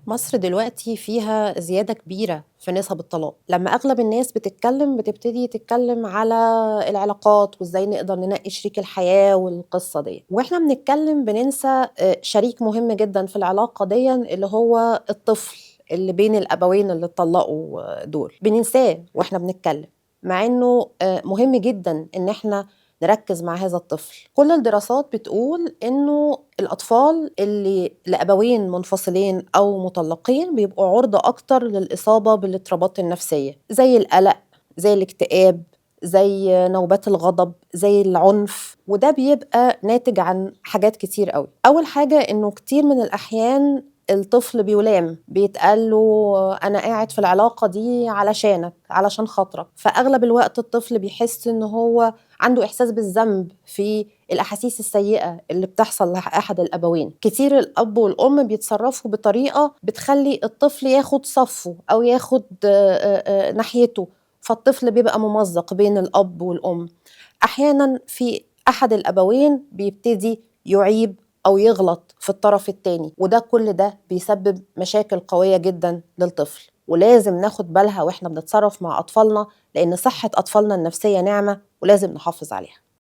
مصر دلوقتي فيها زيادة كبيرة في نسب الطلاق. لما أغلب الناس بتبتدي تتكلم على العلاقات وإزاي نقدر ننقي شريك الحياة والقصة دي، وإحنا بنتكلم بننسى شريك مهم جدا في العلاقة دي اللي هو الطفل اللي بين الأبوين اللي اتطلقوا دول، بننساه وإحنا بنتكلم، مع إنه مهم جدا إن إحنا نركز مع هذا الطفل. كل الدراسات بتقول إنه الأطفال اللي لأبوين منفصلين أو مطلقين بيبقوا عرضة أكتر للإصابة بالاضطرابات النفسية، زي القلق، زي الاكتئاب، زي نوبات الغضب، زي العنف، وده بيبقى ناتج عن حاجات كتير قوي. أول حاجة إنه كتير من الأحيان الطفل بيلام، بيتقال له أنا قاعد في العلاقة دي علشانك، علشان خاطرك، فأغلب الوقت الطفل بيحس إنه هو عنده إحساس بالذنب في الأحاسيس السيئة اللي بتحصل لأحد الأبوين. كتير الأب والأم بيتصرفوا بطريقة بتخلي الطفل ياخد صفه أو ياخد ناحيته، فالطفل بيبقى ممزق بين الأب والأم. أحيانا في أحد الأبوين بيبتدي يعيب أو يغلط في الطرف التاني، وده كل ده بيسبب مشاكل قوية جدا للطفل، ولازم ناخد بالها وإحنا بنتصرف مع أطفالنا، لأن صحة أطفالنا النفسية نعمة ولازم نحافظ عليها.